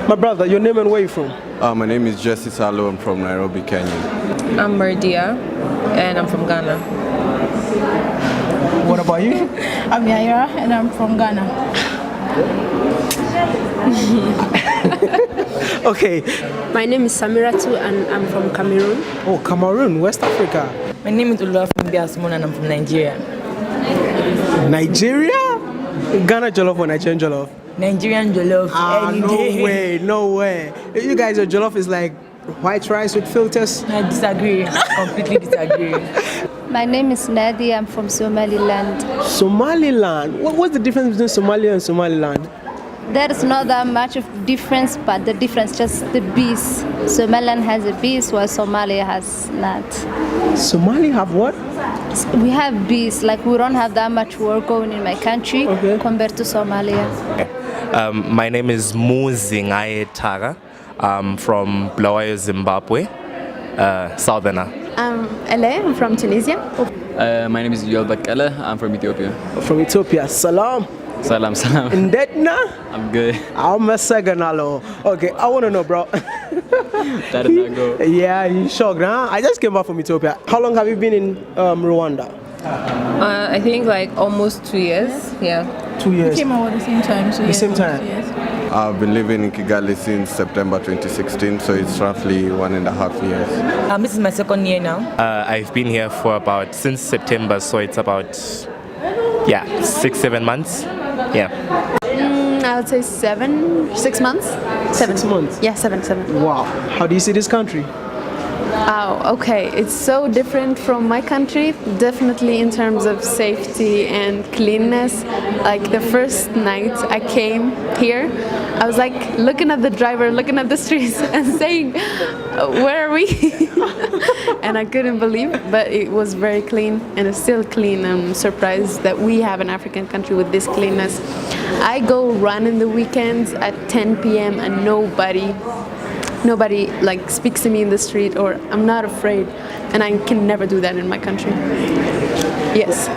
My brother, your name and where you from? My name is Jesse Salo. I'm from Nairobi, Kenya. I'm Mardia, and I'm from Ghana. What about you? I'm Yaira, and I'm from Ghana. Okay. My name is Samiratu, and I'm from Cameroon. Oh, Cameroon, West Africa. My name is Ulua from Biasmon, and I'm from Nigeria. Nigeria? Ghana jollof or Nigerian jollof? Nigerian jollof. No way. You guys, your jollof is like white rice with filters? I disagree. Completely disagree. My name is Nadi. I'm from Somaliland. Somaliland? What's the difference between Somalia and Somaliland? There is not that much of difference, but the difference just the bees. Somaliland has a bees, while Somalia has not. Somali have what? We have bees. Like we don't have that much work going in my country compared to Somalia. My name is Muzingaye Tara. I'm from Bulawayo, Zimbabwe, Southerner. I'm Ele, I'm from Tunisia. My name is Yoel Bakele, I'm from Ethiopia. From Ethiopia. Salam. Salam, salam. Indetna? I'm good. I'm a Saganalo. Okay, I want to know, bro. That did not go. Yeah, you shocked, huh? I just came back from Ethiopia. How long have you been in Rwanda? I think like almost 2 years. Yeah. 2 years. We came out at the same time. So the same time? Yes. I've been living in Kigali since September 2016, so it's roughly 1.5 years. This is my second year now. I've been here for since September, so it's about 6-7 months. Yeah. I would say 6 months. 7 months? Yeah, seven. Wow. How do you see this country? Oh, okay. It's so different from my country, definitely in terms of safety and cleanness. Like the first night I came here, I was like looking at the driver, looking at the streets and saying, where are we? And I couldn't believe it, but it was very clean and it's still clean. I'm surprised that we have an African country with this cleanness. I go run in the weekends at 10 p.m. and nobody like speaks to me in the street, or I'm not afraid, and I can never do that in my country. Yes.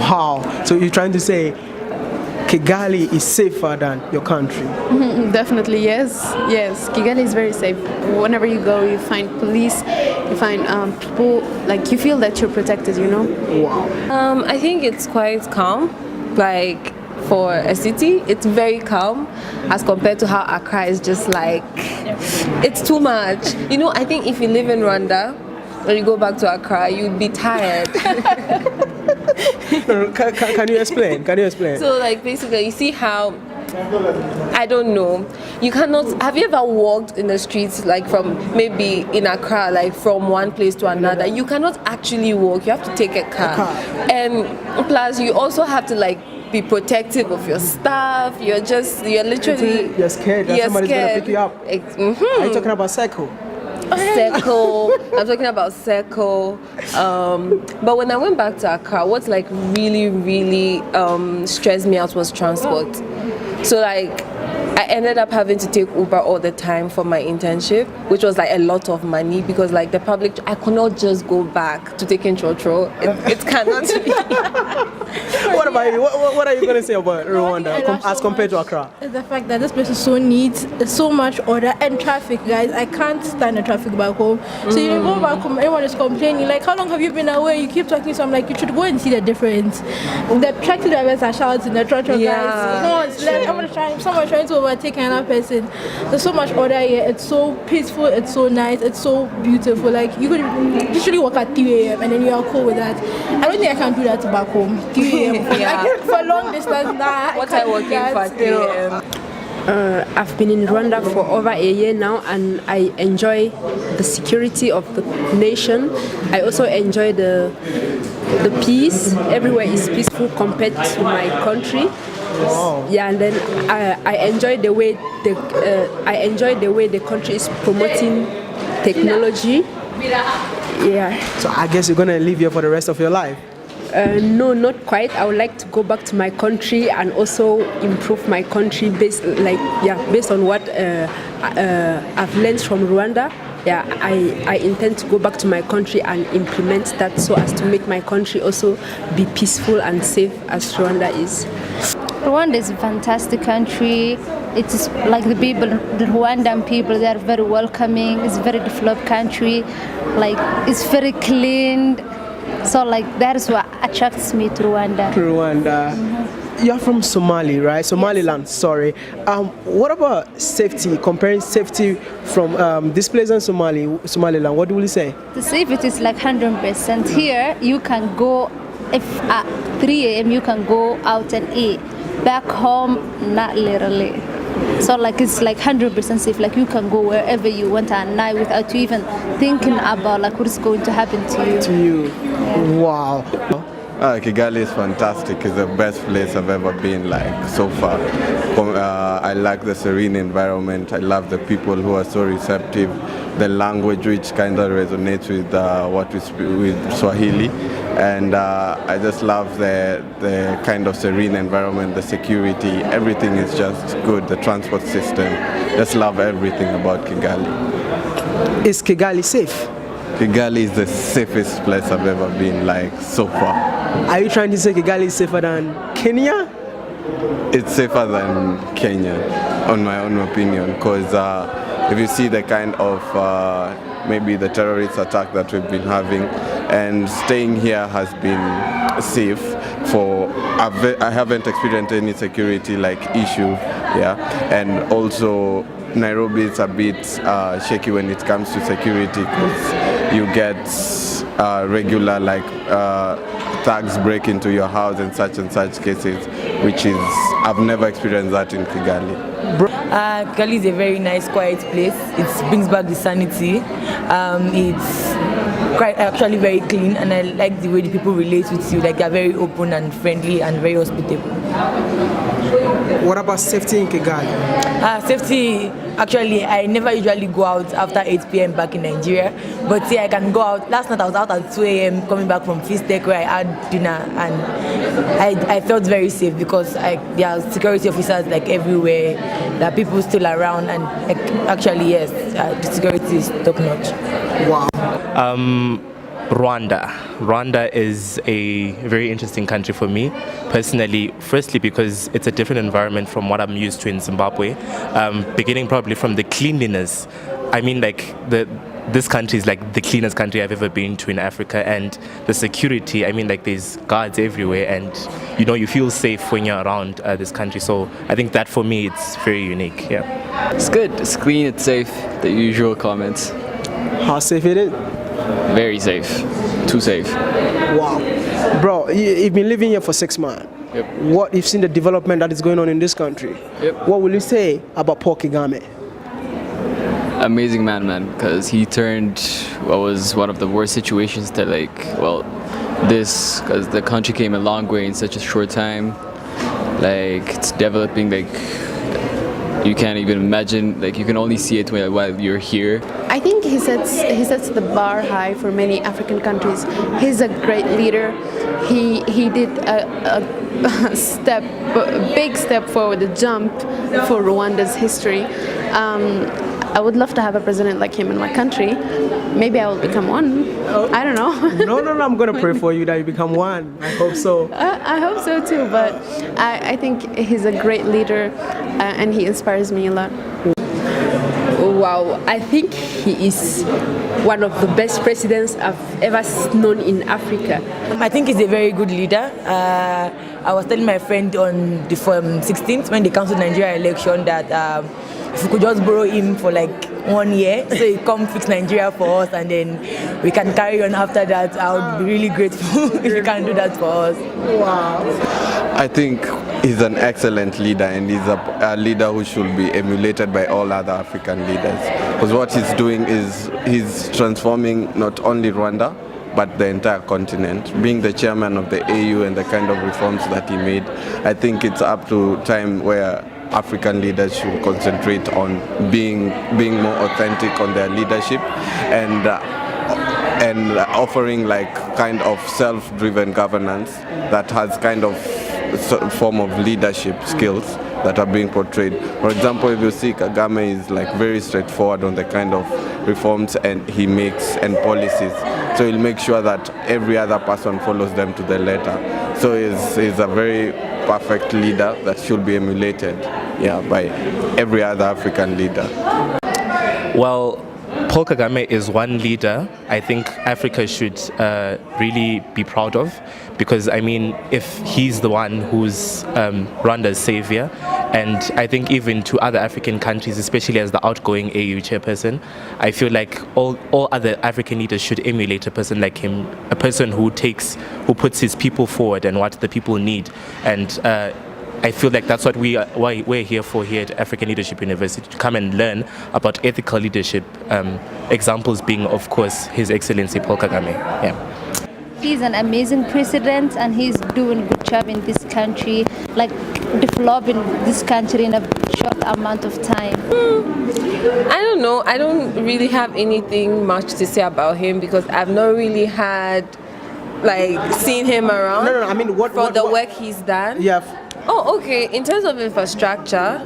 Wow. So you're trying to say Kigali is safer than your country? Definitely, yes. Kigali is very safe. Whenever you go, you find police, you find people, like you feel that you're protected, you know? Wow. I think it's quite calm. Like for a city, it's very calm as compared to how Accra is just like, it's too much. You know, I think if you live in Rwanda, when you go back to Accra, you'd be tired. Can you explain? So like basically, you see how, I don't know, you cannot, have you ever walked in the streets like from maybe in Accra, like from one place to another? You cannot actually walk, you have to take a car. And plus you also have to like be protective of your stuff. You're literally, you're scared that somebody's gonna pick you up. Are you talking about Seko? I'm talking about Seko. But when I went back to Accra, what like really stressed me out was transport. So like I ended up having to take Uber all the time for my internship, which was like a lot of money because like the public, I could not just go back to taking Chotro. It cannot be. What about you? What are you going to say about Rwanda as compared to Accra? The fact that this place is so neat, so much order, and traffic, guys. I can't stand the traffic back home. So you go back home, everyone is complaining, like, how long have you been away? You keep talking, so I'm like, you should go and see the difference. The taxi drivers are shouting, the Chotro guys. Someone's trying to overtake another person. There's so much order here. It's so peaceful, it's so nice, it's so beautiful. Like, you could literally walk at 3 a.m. and then you are cool with that. I don't think I can do that back home. 3 a.m. For long distance, what are you working for 3 a.m.? I've been in Rwanda for over a year now, and I enjoy the security of the nation. I also enjoy the peace. Everywhere is peaceful compared to my country. Wow. Yeah, and then I enjoy the way the country is promoting technology. Yeah. So I guess you're gonna live here for the rest of your life. No, not quite. I would like to go back to my country and also improve my country based on what I've learned from Rwanda. Yeah, I intend to go back to my country and implement that so as to make my country also be peaceful and safe as Rwanda is. Rwanda is a fantastic country. It's like the people, the Rwandan people, they are very welcoming. It's a very developed country. Like, it's very clean. So, like, that is what attracts me to Rwanda. Rwanda. You're from Somali, right? Somaliland, sorry. What about safety? Comparing safety from this place and Somaliland, what will you say? The safety is like 100%. Here, you can go, if at 3 a.m. you can go out and eat. Back home, not literally. So like it's like 100% safe. Like you can go wherever you want at night without you even thinking about like what is going to happen to you. To you. Wow. Kigali is fantastic. It's the best place I've ever been, like, so far. I like the serene environment. I love the people who are so receptive. The language, which kind of resonates with what we speak with Swahili. And I just love the kind of serene environment, the security. Everything is just good. The transport system. Just love everything about Kigali. Is Kigali safe? Kigali is the safest place I've ever been, like, so far. Are you trying to say Kigali is safer than Kenya? It's safer than Kenya, on my own opinion, because if you see the kind of maybe the terrorist attack that we've been having, and staying here has been safe. I haven't experienced any security like issue, yeah, and also Nairobi is a bit shaky when it comes to security, because you get regular like thugs break into your house and such cases, which is I've never experienced that in Kigali. Kigali is a very nice, quiet place. It brings back the sanity. It's quite actually very clean, and I like the way the people relate with you. Like they're very open and friendly and very hospitable. What about safety in Kigali? Safety, actually, I never usually go out after 8 p.m. back in Nigeria. But see, I can go out. Last night I was out at 2 a.m. coming back from Feast Tech where I had dinner, and I felt very safe because there are security officers like everywhere. There are people still around, and actually, yes, the security is top notch. Wow. Rwanda is a very interesting country for me personally, firstly because it's a different environment from what I'm used to in Zimbabwe, beginning probably from the cleanliness. I mean, like this country is like the cleanest country I've ever been to in Africa, and the security, I mean, like there's guards everywhere, and you feel safe when you're around this country. So I think that for me it's very unique. Yeah, It's good. It's clean. It's safe. The usual comments. How safe it is? Very safe. Too safe. Wow. Bro, you've been living here for 6 months. Yep. What you've seen the development that is going on in this country. Yep. What will you say about Paul Kagame? Amazing man, because he turned what was one of the worst situations to this, because the country came a long way in such a short time. Like it's developing, like you can't even imagine, like you can only see it while you're here. I think he sets the bar high for many African countries. He's a great leader. He did a big step forward, a jump for Rwanda's history. I would love to have a president like him in my country. Maybe I will become one. I don't know. No, I'm going to pray for you that you become one. I hope so. I hope so too, but I think he's a great leader and he inspires me a lot. Wow, I think he is one of the best presidents I've ever known in Africa. I think he's a very good leader. I was telling my friend on the 16th when they canceled Nigeria election that if we could just borrow him for like 1 year, so he come fix Nigeria for us, and then we can carry on after that. I would be really grateful if you can do that for us. Wow. I think he's an excellent leader, and he's a leader who should be emulated by all other African leaders. Because what he's doing is he's transforming not only Rwanda, but the entire continent. Being the chairman of the AU and the kind of reforms that he made, I think it's up to time where African leaders should concentrate on being more authentic on their leadership and offering like kind of self-driven governance that has kind of form of leadership skills that are being portrayed. For example, if you see Kagame is like very straightforward on the kind of reforms and he makes and policies. So he'll make sure that every other person follows them to the letter. So he's a very perfect leader that should be emulated, by every other African leader. Well, Paul Kagame is one leader I think Africa should really be proud of, because I mean, if he's the one who's Rwanda's savior, and I think even to other African countries, especially as the outgoing AU chairperson, I feel like all other African leaders should emulate a person like him, a person who puts his people forward and what the people need. And I feel like that's what we're here for here at African Leadership University, to come and learn about ethical leadership, examples being, of course, His Excellency Paul Kagame. Yeah. He's an amazing president and he's doing a good job in this country, like developing this country in a short amount of time. I don't know. I don't really have anything much to say about him because I've not really had seen him around. No. I mean, what work he's done. Yeah. Oh, okay. In terms of infrastructure,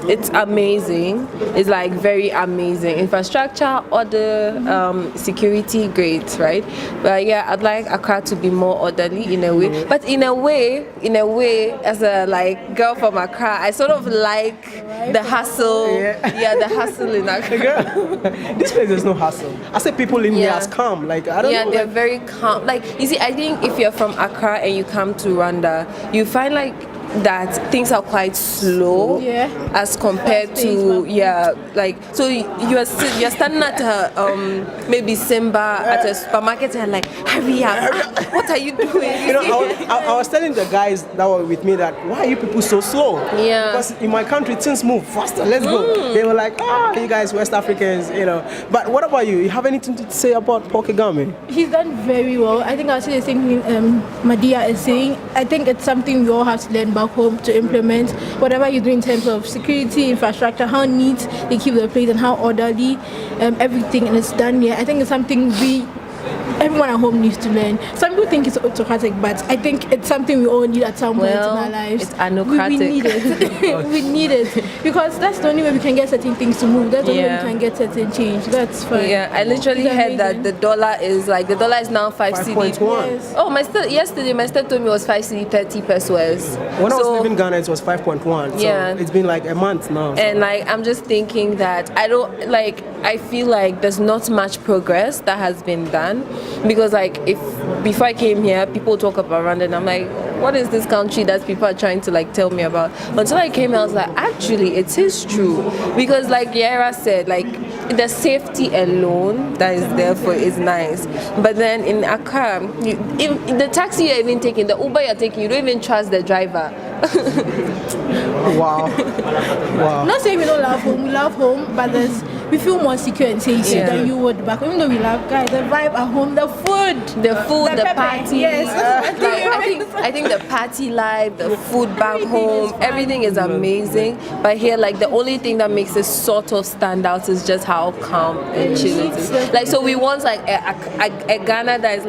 it's amazing. It's very amazing. Infrastructure, other security, great, right? But yeah, I'd like Accra to be more orderly in a way. But in a way, as a girl from Accra, I sort of like the hustle. Yeah, the hustle in Accra. Girl, this place there's no hustle. I say people in here as calm. I don't know. Yeah, they're very calm. You see, I think if you're from Accra and you come to Rwanda, you find that things are quite slow as compared to so you're standing at maybe Simba at a supermarket and hurry up, what are you doing? I was telling the guys that were with me that why are you people so slow? Yeah, because in my country things move faster. Let's go. They were like, you guys West Africans, But what about you? You have anything to say about Paul Kagame? He's done very well. I think I'll say the same thing Madia is saying. I think it's something we all have to learn back home to implement. Whatever you do in terms of security, infrastructure, how neat they keep the place and how orderly everything is done here. I think it's something everyone at home needs to learn. Some people think it's autocratic, but I think it's something we all need at some point in our lives. It's anocratic. We need it. We need it because that's the only way we can get certain things to move. That's the only way we can get certain change. That's fine. Yeah, I literally heard that the dollar is now 5 cedi. Yes. Oh, yesterday my sister told me it was 5 cedi 30 pesos. When I was living in Ghana, it was 5.1. So it's been a month now. So. And I'm just thinking that I feel like there's not much progress that has been done. Because if before I came here, people talk about Rwanda and I'm like, what is this country that people are trying to tell me about? Until I came here, I was like, actually, it is true. Because Yaira said, the safety alone that is there for is nice. But then in Accra, the taxi you're even taking, the Uber you're taking, you don't even trust the driver. Wow. Not saying we don't love home, we love home, but we feel more secure and safe than you would back home. Even though we love guys, the vibe at home, the food, the party. Yes. I think the party life, the food back home, everything is amazing. But here, the only thing that makes it sort of stand out is just how calm and chill it is. So we want a Ghana that is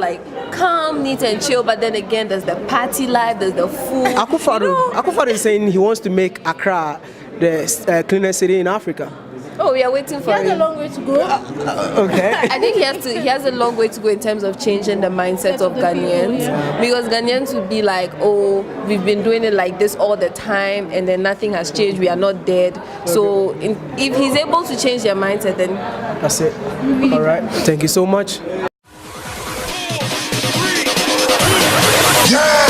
calm, neat and chill. But then again, there's the party life, there's the food. Akufo is saying he wants to make Accra the cleanest city in Africa. Oh, we are waiting for him. He has a long way to go. Okay. I think he has a long way to go in terms of changing the mindset of Ghanaians. Because Ghanaians would be we've been doing it like this all the time and then nothing has changed. We are not dead. Okay. So if he's able to change their mindset, then... That's it. All right. Thank you so much. Yeah!